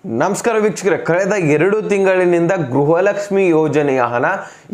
ನಮಸ್ಕಾರ ವೀಕ್ಷಕರೇ, ಕಳೆದ 2 ತಿಂಗಳಿನಿಂದ ಗೃಹಲಕ್ಷ್ಮಿ ಯೋಜನೆಯ ಹಣ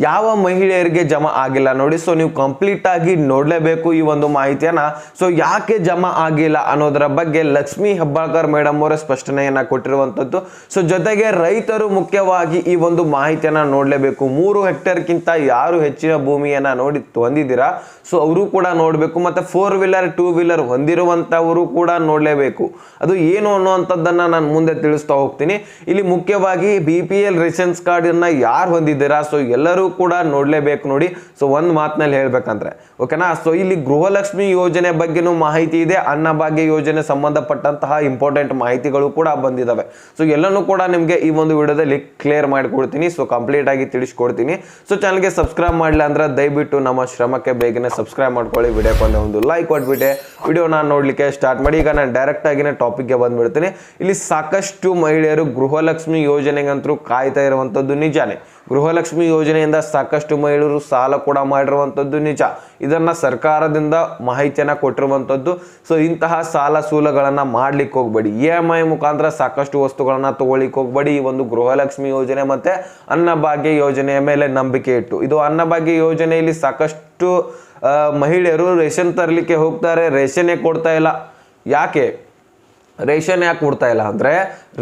ಯಾವ ಮಹಿಳೆಯರಿಗೆ ಜಮಾ ಆಗಿಲ್ಲ ನೋಡಿ. ಸೊ ನೀವು ಕಂಪ್ಲೀಟ್ ಆಗಿ ನೋಡಲೇಬೇಕು ಈ ಒಂದು ಮಾಹಿತಿಯನ್ನ. ಸೊ ಯಾಕೆ ಜಮಾ ಆಗಿಲ್ಲ ಅನ್ನೋದರ ಬಗ್ಗೆ ಲಕ್ಷ್ಮಿ ಹೆಬ್ಬಾಳ್ಕರ್ ಮೇಡಮ್ ಅವರ ಸ್ಪಷ್ಟನೆಯನ್ನ ಕೊಟ್ಟಿರುವಂತದ್ದು. ಸೊ ಜೊತೆಗೆ ರೈತರು ಮುಖ್ಯವಾಗಿ ಈ ಒಂದು ಮಾಹಿತಿಯನ್ನ ನೋಡಲೇಬೇಕು. 3 ಹೆಕ್ಟೇರ್ಗಿಂತ ಯಾರು ಹೆಚ್ಚಿನ ಭೂಮಿಯನ್ನ ಹೊಂದಿದ್ದೀರಾ ಸೊ ಅವರು ಕೂಡ ನೋಡಬೇಕು. ಮತ್ತೆ 4 ವೀಲರ್ 2 ವೀಲರ್ ಹೊಂದಿರುವಂತವರು ಕೂಡ ನೋಡಲೇಬೇಕು. ಅದು ಏನು ಅನ್ನುವಂಥದ್ದನ್ನ ನಾನು ಮುಂದೆ ತಿಳಿಸ್ತಾ ಹೋಗ್ತೀನಿ. ಇಲ್ಲಿ ಮುಖ್ಯವಾಗಿ BPL ರೇಷನ್ಸ್ ಕಾರ್ಡ್ ಅನ್ನ ಯಾರು ಹೊಂದಿದ್ದೀರಾ ಸೊ ಎಲ್ಲರೂ ಕೂಡ ನೋಡಲೇಬೇಕು ನೋಡಿ. ಸೊ ಒಂದು ಮಾತಿನಲ್ಲಿ ಹೇಳ್ಬೇಕಂದ್ರೆ ಓಕೆನಾ. ಸೊ ಇಲ್ಲಿ ಗೃಹಲಕ್ಷ್ಮಿ ಯೋಜನೆ ಬಗ್ಗೆನೂ ಮಾಹಿತಿ ಇದೆ, ಅನ್ನಭಾಗ್ಯ ಯೋಜನೆ ಸಂಬಂಧಪಟ್ಟಂತಹ ಇಂಪಾರ್ಟೆಂಟ್ ಮಾಹಿತಿಗಳು ಕೂಡ ಬಂದಿದ್ದಾವೆ. ಸೊ ಎಲ್ಲನೂ ಕೂಡ ನಿಮಗೆ ಈ ಒಂದು ವಿಡಿಯೋದಲ್ಲಿ ಕ್ಲಿಯರ್ ಮಾಡಿಕೊಡ್ತೀನಿ. ಸೊ ಕಂಪ್ಲೀಟ್ ಆಗಿ ತಿಳಿಸ್ಕೊಡ್ತೀನಿ. ಸೊ ಚಾನಲ್ಗೆ ಸಬ್ಸ್ಕ್ರೈಬ್ ಮಾಡಲಿಲ್ಲ ಅಂದ್ರೆ ದಯವಿಟ್ಟು ನಮ್ಮ ಶ್ರಮಕ್ಕೆ ಬೇಗನೆ ಸಬ್ಸ್ಕ್ರೈಬ್ ಮಾಡ್ಕೊಳ್ಳಿ. ವಿಡಿಯೋಕ್ಕೆ ಒಂದು ಲೈಕ್ ಕೊಟ್ಬಿಟ್ಟೆ ವಿಡಿಯೋನ ನೋಡ್ಲಿಕ್ಕೆ ಸ್ಟಾರ್ಟ್ ಮಾಡಿ. ಈಗ ನಾನು ಡೈರೆಕ್ಟ್ ಆಗಿನೇ ಟಾಪಿಕ್ಗೆ ಬಂದ್ಬಿಡ್ತೀನಿ. ಇಲ್ಲಿ ಸಾಕಷ್ಟು ಮಹಿಳೆಯರು ಗೃಹಲಕ್ಷ್ಮಿ ಯೋಜನೆಗಂತೂ ಕಾಯ್ತಾ ಇರುವಂತದ್ದು ನಿಜಾನೇ. ಗೃಹಲಕ್ಷ್ಮಿ ಯೋಜನೆಯಿಂದ ಸಾಕಷ್ಟು ಮಹಿಳೆಯರು ಸಾಲ ಕೂಡ ಮಾಡಿರುವಂತದ್ದು ನಿಜ. ಇದನ್ನ ಸರ್ಕಾರದಿಂದ ಮಾಹಿತಿಯನ್ನ ಕೊಟ್ಟಿರುವಂತದ್ದು. ಸೊ ಇಂತಹ ಸಾಲ ಸೂಲಗಳನ್ನ ಮಾಡ್ಲಿಕ್ಕೆ ಹೋಗ್ಬೇಡಿ. EMI ಮುಖಾಂತರ ಸಾಕಷ್ಟು ವಸ್ತುಗಳನ್ನ ತಗೊಳ್ಳಿಕ್ಕೆ ಹೋಗ್ಬೇಡಿ. ಈ ಒಂದು ಗೃಹಲಕ್ಷ್ಮಿ ಯೋಜನೆ ಮತ್ತೆ ಅನ್ನಭಾಗ್ಯ ಯೋಜನೆಯ ಮೇಲೆ ನಂಬಿಕೆ ಇಟ್ಟು, ಇದು ಅನ್ನಭಾಗ್ಯ ಯೋಜನೆಯಲ್ಲಿ ಸಾಕಷ್ಟು ಮಹಿಳೆಯರು ರೇಷನ್ ತರಲಿಕ್ಕೆ ಹೋಗ್ತಾರೆ, ರೇಷನ್ನೇ ಕೊಡ್ತಾ ಇಲ್ಲ. ಯಾಕೆ ಕೊಡ್ತಾ ಇಲ್ಲ ಅಂದ್ರೆ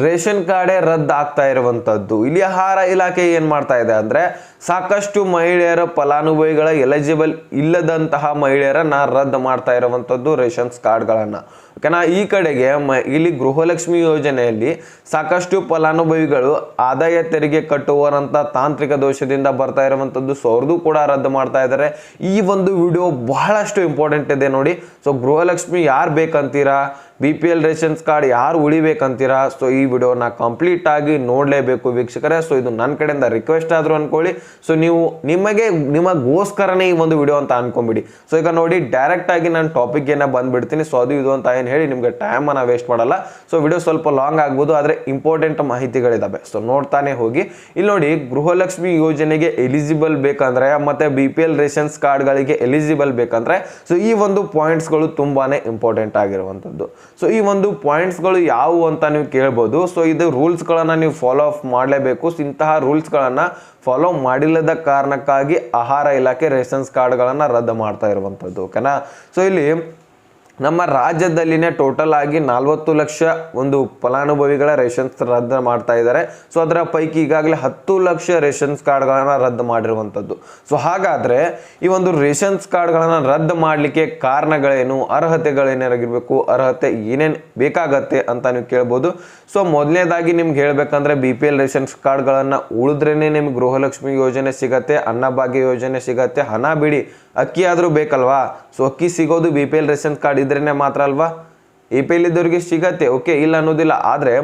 ರೇಷನ್ ಕಾರ್ಡೇ ರದ್ದು ಆಗ್ತಾ ಇರುವಂತದ್ದು. ಇಲ್ಲಿ ಆಹಾರ ಇಲಾಖೆ ಏನ್ ಮಾಡ್ತಾ ಇದೆ ಅಂದ್ರೆ ಸಾಕಷ್ಟು ಮಹಿಳೆಯರ ಫಲಾನುಭವಿಗಳ ಎಲಿಜಿಬಲ್ ಇಲ್ಲದಂತಹ ಮಹಿಳೆಯರನ್ನ ರದ್ದು ಮಾಡ್ತಾ ಇರುವಂತದ್ದು ರೇಷನ್ಸ್ ಕಾರ್ಡ್ಗಳನ್ನ. ಓಕೆನಾ. ಈ ಕಡೆಗೆ ಇಲ್ಲಿ ಗೃಹಲಕ್ಷ್ಮಿ ಯೋಜನೆಯಲ್ಲಿ ಸಾಕಷ್ಟು ಫಲಾನುಭವಿಗಳು ಆದಾಯ ತೆರಿಗೆ ಕಟ್ಟುವರಂತ ತಾಂತ್ರಿಕ ದೋಷದಿಂದ ಬರ್ತಾ ಇರುವಂತದ್ದು. ಸೊ ಅವ್ರದ್ದು ಕೂಡ ರದ್ದು ಮಾಡ್ತಾ ಇದ್ದಾರೆ. ಈ ಒಂದು ವಿಡಿಯೋ ಬಹಳಷ್ಟು ಇಂಪಾರ್ಟೆಂಟ್ ಇದೆ ನೋಡಿ. ಸೊ ಗೃಹಲಕ್ಷ್ಮಿ ಯಾರು ಬೇಕಂತೀರಾ, BPL ರೇಷನ್ಸ್ ಕಾರ್ಡ್ ಯಾರು ಉಳಿಬೇಕಂತೀರಾ, ಸೊ ಈ ವಿಡಿಯೋನ ಕಂಪ್ಲೀಟ್ ಆಗಿ ನೋಡಲೇಬೇಕು ವೀಕ್ಷಕರೇ. ಸೊ ಇದು ನನ್ನ ಕಡೆಯಿಂದ ರಿಕ್ವೆಸ್ಟ್ ಆದ್ರೂ ಅನ್ಕೊಳ್ಳಿ. ಸೊ ನೀವು ನಿಮಗೋಸ್ಕರನೇ ಈ ಒಂದು ವಿಡಿಯೋ ಅಂತ ಅನ್ಕೊಂಬಿಡಿ. ಸೊ ಈಗ ನೋಡಿ ಡೈರೆಕ್ಟ್ ಆಗಿ ನಾನು ಟಾಪಿಕ್ ಏನ ಬಂದ್ಬಿಡ್ತೀನಿ. ಸೊ ಅದು ಇದು ಅಂತ ಏನು ಹೇಳಿ ನಿಮ್ಗೆ ಟೈಮ್ ಅನ್ನ ವೇಸ್ಟ್ ಮಾಡಲ್ಲ. ಸೊ ವಿಡಿಯೋ ಸ್ವಲ್ಪ ಲಾಂಗ್ ಆಗ್ಬೋದು, ಆದ್ರೆ ಇಂಪಾರ್ಟೆಂಟ್ ಮಾಹಿತಿಗಳಿದಾವೆ. ಸೊ ನೋಡ್ತಾನೆ ಹೋಗಿ. ಇಲ್ಲಿ ನೋಡಿ, ಗೃಹಲಕ್ಷ್ಮಿ ಯೋಜನೆಗೆ ಎಲಿಜಿಬಲ್ ಬೇಕಂದ್ರೆ ಮತ್ತೆ BPL ರೇಷನ್ಸ್ ಕಾರ್ಡ್ಗಳಿಗೆ ಎಲಿಜಿಬಲ್ ಬೇಕಂದ್ರೆ ಸೊ ಈ ಒಂದು ಪಾಯಿಂಟ್ಸ್ಗಳು ತುಂಬಾನೇ ಇಂಪಾರ್ಟೆಂಟ್ ಆಗಿರುವಂತದ್ದು. ಸೊ ಈ ಒಂದು ಪಾಯಿಂಟ್ಸ್ಗಳು ಯಾವುವು ಅಂತ ನೀವು ಕೇಳ್ಬೋದು. ಸೊ ಇದು ರೂಲ್ಸ್ಗಳನ್ನ ನೀವು ಫಾಲೋ ಅಪ್ ಮಾಡಲೇಬೇಕು. ಇಂತಹ ರೂಲ್ಸ್ಗಳನ್ನ ಫಾಲೋ ಮಾಡಿಲ್ಲದ ಕಾರಣಕ್ಕಾಗಿ ಆಹಾರ ಇಲಾಖೆ ರೇಷನ್ಸ್ ಕಾರ್ಡ್ಗಳನ್ನ ರದ್ದು ಮಾಡ್ತಾ ಇರುವಂತದ್ದು. ಓಕೆನಾ. ಸೊ ಇಲ್ಲಿ ನಮ್ಮ ರಾಜ್ಯದಲ್ಲಿನೇ ಟೋಟಲ್ ಆಗಿ 40 ಲಕ್ಷ ಒಂದು ಫಲಾನುಭವಿಗಳ ರೇಷನ್ಸ್ ರದ್ದು ಮಾಡ್ತಾ ಇದ್ದಾರೆ. ಸೊ ಅದರ ಪೈಕಿ ಈಗಾಗಲೇ 10 ಲಕ್ಷ ರೇಷನ್ಸ್ ಕಾರ್ಡ್ಗಳನ್ನ ರದ್ದು ಮಾಡಿರುವಂಥದ್ದು. ಸೊ ಹಾಗಾದ್ರೆ ಈ ಒಂದು ರೇಷನ್ಸ್ ಕಾರ್ಡ್ಗಳನ್ನ ರದ್ದು ಮಾಡಲಿಕ್ಕೆ ಕಾರಣಗಳೇನು, ಅರ್ಹತೆಗಳೇನಾಗಿರ್ಬೇಕು, ಅರ್ಹತೆ ಏನೇನು ಬೇಕಾಗತ್ತೆ ಅಂತ ನೀವು ಕೇಳ್ಬೋದು. ಸೊ ಮೊದಲನೇದಾಗಿ ನಿಮ್ಗೆ ಹೇಳ್ಬೇಕಂದ್ರೆ BPL ರೇಷನ್ಸ್ ಕಾರ್ಡ್ಗಳನ್ನ ಉಳಿದ್ರೇನೆ ನಿಮ್ಗೆ ಗೃಹಲಕ್ಷ್ಮಿ ಯೋಜನೆ ಸಿಗತ್ತೆ, ಅನ್ನಭಾಗ್ಯ ಯೋಜನೆ ಸಿಗತ್ತೆ. ಹಣ ಬಿಡಿ, ಅಕ್ಕಿ ಆದ್ರೂ ಬೇಕಲ್ವಾ. ಸೊ ಅಕ್ಕಿ ಸಿಗೋದು BPL ರೇಷನ್ ಕಾರ್ಡ್ ಇದ್ರೇನೆ ಮಾತ್ರ ಅಲ್ವಾ. APL ಇದ್ದವ್ರಿಗೆ ಸಿಗತ್ತೆ, ಓಕೆ, ಇಲ್ಲ ಅನ್ನೋದಿಲ್ಲ. ಆದ್ರೆ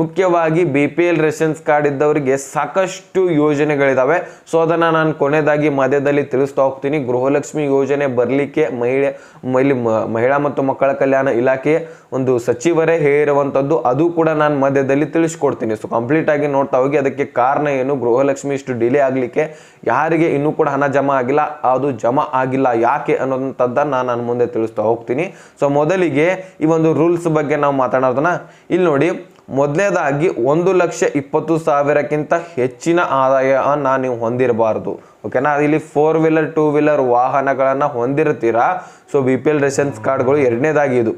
ಮುಖ್ಯವಾಗಿ BPL ರೇಷನ್ಸ್ ಕಾರ್ಡ್ ಇದ್ದವರಿಗೆ ಸಾಕಷ್ಟು ಯೋಜನೆಗಳಿದಾವೆ. ಸೊ ಅದನ್ನ ನಾನು ಕೊನೆಯದಾಗಿ ಮಧ್ಯದಲ್ಲಿ ತಿಳಿಸ್ತಾ ಹೋಗ್ತೀನಿ. ಗೃಹಲಕ್ಷ್ಮಿ ಯೋಜನೆ ಬರಲಿಕ್ಕೆ ಮಹಿಳಾ ಮತ್ತು ಮಕ್ಕಳ ಕಲ್ಯಾಣ ಇಲಾಖೆ ಒಂದು ಸಚಿವರೇ ಹೇಳಿರುವಂತದ್ದು. ಅದು ಕೂಡ ನಾನು ಮಧ್ಯದಲ್ಲಿ ತಿಳಿಸ್ಕೊಡ್ತೀನಿ. ಸೊ ಕಂಪ್ಲೀಟ್ ಆಗಿ ನೋಡ್ತಾ ಹೋಗಿ. ಅದಕ್ಕೆ ಕಾರಣ ಏನು, ಗೃಹಲಕ್ಷ್ಮಿ ಇಷ್ಟು ಡಿಲೇ ಆಗ್ಲಿಕ್ಕೆ, ಯಾರಿಗೆ ಇನ್ನೂ ಕೂಡ ಹಣ ಜಮಾ ಆಗಿಲ್ಲ, ಅದು ಜಮಾ ಆಗಿಲ್ಲ ಯಾಕೆ ಅನ್ನೋದಂಥದ್ದನ್ನ ನಾನು ಮುಂದೆ ತಿಳಿಸ್ತಾ ಹೋಗ್ತೀನಿ. ಸೊ ಮೊದಲಿಗೆ ಈ ಒಂದು ರೂಲ್ಸ್ ಬಗ್ಗೆ ನಾವು ಮಾತಾಡೋದನ್ನ ಇಲ್ಲಿ ನೋಡಿ. ಮೊದಲನೇದಾಗಿ 1,20,000ಕ್ಕಿಂತ ಹೆಚ್ಚಿನ ಆದಾಯವನ್ನ ನೀವು ಹೊಂದಿರಬಾರದು. ಓಕೆನಾ. ಇಲ್ಲಿ 4 ವೀಲರ್ 2 ವೀಲರ್ ವಾಹನಗಳನ್ನ ಹೊಂದಿರ್ತೀರಾ. ಸೊ BPL ರೇಷನ್ಸ್ ಕಾರ್ಡ್ಗಳು ಎರಡನೇದಾಗಿ ಇದು.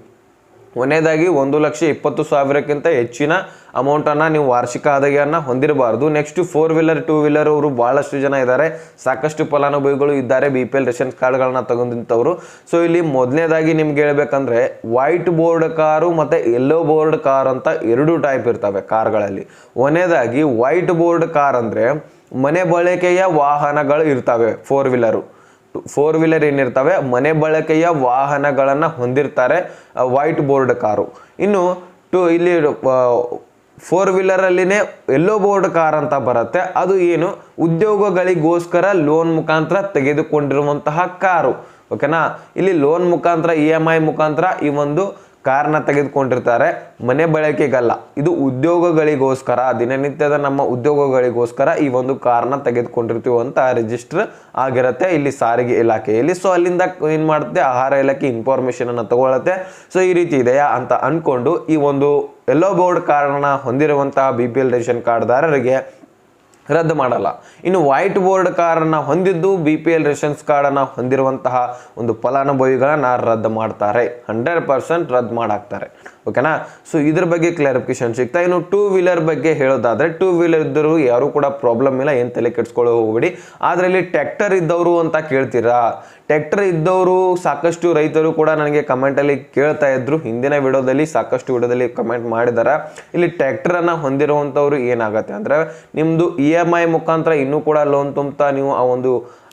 ಒಂದನೇದಾಗಿ 1,20,000ಕ್ಕಿಂತ ಹೆಚ್ಚಿನ ಅಮೌಂಟ್ ಅನ್ನ ನೀವು ವಾರ್ಷಿಕ ಆದಾಯವನ್ನ ಹೊಂದಿರಬಾರದು. ನೆಕ್ಸ್ಟ್ 4 ವೀಲರ್ 2 ವೀಲರ್ ಅವರು ಬಹಳಷ್ಟು ಜನ ಇದ್ದಾರೆ, ಸಾಕಷ್ಟು ಫಲಾನುಭವಿಗಳು ಇದ್ದಾರೆ BPL ರೇಷನ್ ಕಾರ್ಡ್ಗಳನ್ನ ತಗೊಂಡಿಂತವ್ರು. ಸೊ ಇಲ್ಲಿ ಮೊದಲನೇದಾಗಿ ನಿಮ್ಗೆ ಹೇಳ್ಬೇಕಂದ್ರೆ ವೈಟ್ ಬೋರ್ಡ್ ಕಾರು ಮತ್ತೆ ಯೆಲ್ಲೋ ಬೋರ್ಡ್ ಕಾರ್ ಅಂತ 2 ಟೈಪ್ ಇರ್ತವೆ ಕಾರ್ಗಳಲ್ಲಿ. ಒಂದನೇದಾಗಿ ವೈಟ್ ಬೋರ್ಡ್ ಕಾರ್ ಅಂದ್ರೆ ಮನೆ ಬಳಕೆಯ ವಾಹನಗಳು ಇರ್ತವೆ. 4 ವೀಲರ್ ಏನಿರ್ತವೆ ಮನೆ ಬಳಕೆಯ ವಾಹನಗಳನ್ನ ಹೊಂದಿರ್ತಾರೆ ವೈಟ್ ಬೋರ್ಡ್ ಕಾರು. ಇನ್ನು ಇಲ್ಲಿ 4 ವೀಲರ್ ಅಲ್ಲಿನೇ ಯೆಲ್ಲೋ ಬೋರ್ಡ್ ಕಾರ್ ಅಂತ ಬರುತ್ತೆ. ಅದು ಏನು, ಉದ್ಯೋಗಗಳಿಗೋಸ್ಕರ ಲೋನ್ ಮುಖಾಂತರ ತೆಗೆದುಕೊಂಡಿರುವಂತಹ ಕಾರು. ಓಕೆನಾ. ಇಲ್ಲಿ ಲೋನ್ ಮುಖಾಂತರ EMI ಮುಖಾಂತರ ಈ ಒಂದು ಕಾರನ್ನ ತೆಗೆದುಕೊಂಡಿರ್ತಾರೆ, ಮನೆ ಬಳಕೆಗಲ್ಲ. ಇದು ಉದ್ಯೋಗಗಳಿಗೋಸ್ಕರ, ದಿನನಿತ್ಯದ ನಮ್ಮ ಉದ್ಯೋಗಗಳಿಗೋಸ್ಕರ ಈ ಒಂದು ಕಾರನ್ನ ತೆಗೆದುಕೊಂಡಿರ್ತೀವಿ ಅಂತ ರಿಜಿಸ್ಟರ್ ಆಗಿರುತ್ತೆ ಇಲ್ಲಿ ಸಾರಿಗೆ ಇಲಾಖೆಯಲ್ಲಿ. ಸೊ ಅಲ್ಲಿಂದ ಏನು ಮಾಡುತ್ತೆ, ಆಹಾರ ಇಲಾಖೆ ಇನ್ಫಾರ್ಮೇಶನ್ ಅನ್ನು ತಗೊಳುತ್ತೆ. ಸೊ ಈ ರೀತಿ ಇದೆಯಾ ಅಂತ ಅನ್ಕೊಂಡು ಈ ಒಂದು ಯೆಲ್ಲೋ ಬೋರ್ಡ್ ಕಾರ್ಡ್ನ ಹೊಂದಿರುವಂತಹ BPL ರೇಷನ್ ಕಾರ್ಡ್ದಾರರಿಗೆ ರದ್ದು ಮಾಡಲ್ಲ. ಇನ್ನು ವೈಟ್ ಬೋರ್ಡ್ ಕಾರ್ಡನ್ನು ಹೊಂದಿದ್ದು BPL ರೇಷನ್ಸ್ ಕಾರ್ಡನ್ನು ಹೊಂದಿರುವಂತಹ ಒಂದು ಫಲಾನುಭವಿಗಳನ್ನ ರದ್ದು ಮಾಡ್ತಾರೆ, 100% ರದ್ದು ಮಾಡಾಕ್ತಾರೆ. ಓಕೆನಾ. ಸೊ ಇದ್ರ ಬಗ್ಗೆ ಕ್ಲಾರಿಫಿಕೇಶನ್ ಸಿಗ್ತಾ. ಇನ್ನು 2 ವೀಲರ್ ಬಗ್ಗೆ ಹೇಳೋದಾದ್ರೆ 2 ವೀಲರ್ ಇದ್ದರೂ ಯಾರು ಕೂಡ ಪ್ರಾಬ್ಲಮ್ ಇಲ್ಲ, ಏನು ತಲೆ ಕೆಡಿಸ್ಕೊಳ್ಳೋ ಹೋಗ್ಬೇಡಿ. ಆದರೆ ಇಲ್ಲಿ ಟ್ರ್ಯಾಕ್ಟರ್ ಇದ್ದವರು ಅಂತ ಕೇಳ್ತೀರಾ, ಟ್ರ್ಯಾಕ್ಟರ್ ಇದ್ದವರು ಸಾಕಷ್ಟು ರೈತರು ಕೂಡ ನನಗೆ ಕಮೆಂಟಲ್ಲಿ ಕೇಳ್ತಾ ಇದ್ರು, ಹಿಂದಿನ ವಿಡಿಯೋದಲ್ಲಿ ಸಾಕಷ್ಟು ವಿಡಿಯೋದಲ್ಲಿ ಕಮೆಂಟ್ ಮಾಡಿದ್ದಾರೆ. ಇಲ್ಲಿ ಟ್ರ್ಯಾಕ್ಟರನ್ನು ಹೊಂದಿರುವಂಥವ್ರು ಏನಾಗುತ್ತೆ ಅಂದರೆ ನಿಮ್ಮದು EMI ಮುಖಾಂತರ ಇನ್ನೂ ಕೂಡ ಲೋನ್ ತುಂಬ್ತಾ ನೀವು ಆ ಒಂದು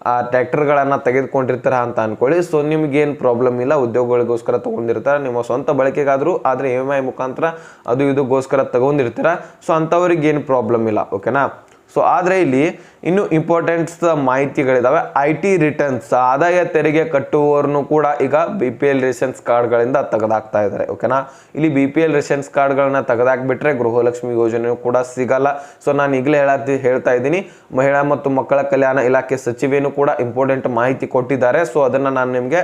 ಆ ಟ್ರ್ಯಾಕ್ಟರ್ಗಳನ್ನು ತೆಗೆದುಕೊಂಡಿರ್ತಾರ ಅಂತ ಅನ್ಕೊಳ್ಳಿ. ಸೊ ನಿಮ್ಗೇನು ಪ್ರಾಬ್ಲಮ್ ಇಲ್ಲ, ಉದ್ಯೋಗಗಳಿಗೋಸ್ಕರ ತೊಗೊಂಡಿರ್ತಾರೆ, ನಿಮ್ಮ ಸ್ವಂತ ಬಳಕೆಗಾದರೂ, ಆದರೆ EMI ಮುಖಾಂತರ ಅದು ಇದಕ್ಕೋಸ್ಕರ ತಗೊಂಡಿರ್ತೀರ. ಸೊ ಅಂಥವ್ರಿಗೆ ಏನು ಪ್ರಾಬ್ಲಮ್ ಇಲ್ಲ. ಓಕೆನಾ. ಸೊ ಆದರೆ ಇಲ್ಲಿ ಇನ್ನು ಇಂಪಾರ್ಟೆಂಟ್ಸ್ ಮಾಹಿತಿಗಳಿದಾವೆ. IT ರಿಟರ್ನ್ಸ್, ಆದಾಯ ತೆರಿಗೆ ಕಟ್ಟುವವರನ್ನು ಕೂಡ ಈಗ BPL ರೇಷನ್ಸ್ ಕಾರ್ಡ್ಗಳಿಂದ ತೆಗೆದಾಕ್ತಾ ಇದ್ದಾರೆ. ಓಕೆನಾ. ಇಲ್ಲಿ BPL ರೇಷನ್ಸ್ ಕಾರ್ಡ್ಗಳನ್ನ ತೆಗೆದಾಕ್ಬಿಟ್ರೆ ಗೃಹಲಕ್ಷ್ಮಿ ಯೋಜನೆಯೂ ಕೂಡ ಸಿಗಲ್ಲ. ಸೊ ನಾನು ಈಗಲೇ ಹೇಳ್ತಾ ಇದ್ದೀನಿ, ಮಹಿಳಾ ಮತ್ತು ಮಕ್ಕಳ ಕಲ್ಯಾಣ ಇಲಾಖೆ ಸಚಿವೆಯೂ ಕೂಡ ಇಂಪಾರ್ಟೆಂಟ್ ಮಾಹಿತಿ ಕೊಟ್ಟಿದ್ದಾರೆ. ಸೊ ಅದನ್ನು ನಾನು ನಿಮಗೆ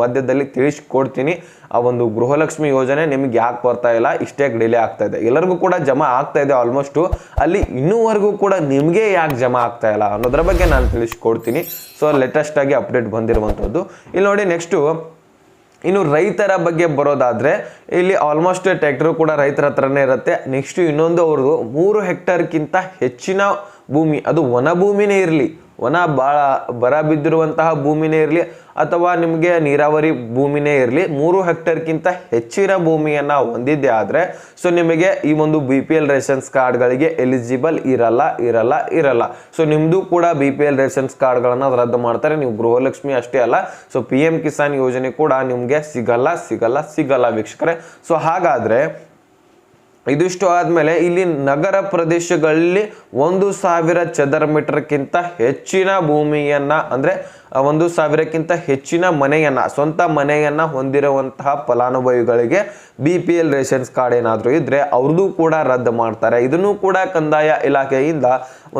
ಮಧ್ಯದಲ್ಲಿ ತಿಳಿಸ್ಕೊಡ್ತೀನಿ. ಆ ಒಂದು ಗೃಹಲಕ್ಷ್ಮಿ ಯೋಜನೆ ನಿಮ್ಗೆ ಯಾಕೆ ಬರ್ತಾ ಇಲ್ಲ, ಇಷ್ಟೇ ಡಿಲೇ ಆಗ್ತಾ ಇದೆ, ಎಲ್ಲರಿಗೂ ಕೂಡ ಜಮಾ ಆಗ್ತಾ ಇದೆ ಆಲ್ಮೋಸ್ಟು, ಅಲ್ಲಿ ಇನ್ನೂವರೆಗೂ ಕೂಡ ನಿಮಗೆ ಯಾಕೆ ಜಮಾ ಆಗ್ತಾ ಇಲ್ಲ ಅನ್ನೋದ್ರ ಬಗ್ಗೆ ನಾನು ತಿಳಿಸ್ಕೊಡ್ತೀನಿ. ಸೊ ಲೇಟೆಸ್ಟ್ ಆಗಿ ಅಪ್ಡೇಟ್ ಬಂದಿರುವಂಥದ್ದು. ಇಲ್ಲಿ ನೋಡಿ, ನೆಕ್ಸ್ಟು ಇನ್ನು ರೈತರ ಬಗ್ಗೆ ಬರೋದಾದ್ರೆ ಇಲ್ಲಿ ಆಲ್ಮೋಸ್ಟ್ ಟ್ರ್ಯಾಕ್ಟರ್ ಕೂಡ ರೈತರ ಹತ್ರನೇ ಇರುತ್ತೆ. ನೆಕ್ಸ್ಟ್ ಇನ್ನೊಂದು ಅವ್ರದ್ದು 3 ಹೆಕ್ಟರ್ಗಿಂತ ಹೆಚ್ಚಿನ ಭೂಮಿ, ಅದು ವನ ಭೂಮಿನೇ ಇರಲಿ, ವನ ಭಾಳ ಬರ ಬಿದ್ದಿರುವಂತಹ ಭೂಮಿನೇ ಇರಲಿ ಅಥವಾ ನಿಮಗೆ ನೀರಾವರಿ ಭೂಮಿನೇ ಇರಲಿ, 3 ಹೆಕ್ಟರ್ಗಿಂತ ಹೆಚ್ಚಿನ ಭೂಮಿಯನ್ನು ಹೊಂದಿದ್ದೆ ಆದರೆ ಸೊ ನಿಮಗೆ ಈ ಒಂದು BPL ರೇಷನ್ಸ್ ಕಾರ್ಡ್ಗಳಿಗೆ ಎಲಿಜಿಬಲ್ ಇರಲ್ಲ. ಸೊ ನಿಮ್ಮದು ಕೂಡ BPL ರೇಷನ್ಸ್ ಕಾರ್ಡ್ಗಳನ್ನು ರದ್ದು ಮಾಡ್ತಾರೆ. ನೀವು ಗೃಹಲಕ್ಷ್ಮಿ ಅಷ್ಟೇ ಅಲ್ಲ, ಸೊ PM ಕಿಸಾನ್ ಯೋಜನೆ ಕೂಡ ನಿಮಗೆ ಸಿಗಲ್ಲ ವೀಕ್ಷಕರೇ. ಸೊ ಹಾಗಾದರೆ ಇದಿಷ್ಟು ಆದಮೇಲೆ ಇಲ್ಲಿ ನಗರ ಪ್ರದೇಶಗಳಲ್ಲಿ 1000 ಚದರ ಮೀಟರ್ಗಿಂತ ಹೆಚ್ಚಿನ ಭೂಮಿಯನ್ನು ಅಂದರೆ 1000ಕ್ಕಿಂತ ಹೆಚ್ಚಿನ ಮನೆಯನ್ನು, ಸ್ವಂತ ಮನೆಯನ್ನು ಹೊಂದಿರುವಂತಹ ಫಲಾನುಭವಿಗಳಿಗೆ BPL ರೇಷನ್ಸ್ ಕಾರ್ಡ್ ಏನಾದರೂ ಇದ್ದರೆ ಅವ್ರದ್ದು ಕೂಡ ರದ್ದು ಮಾಡ್ತಾರೆ. ಇದನ್ನು ಕೂಡ ಕಂದಾಯ ಇಲಾಖೆಯಿಂದ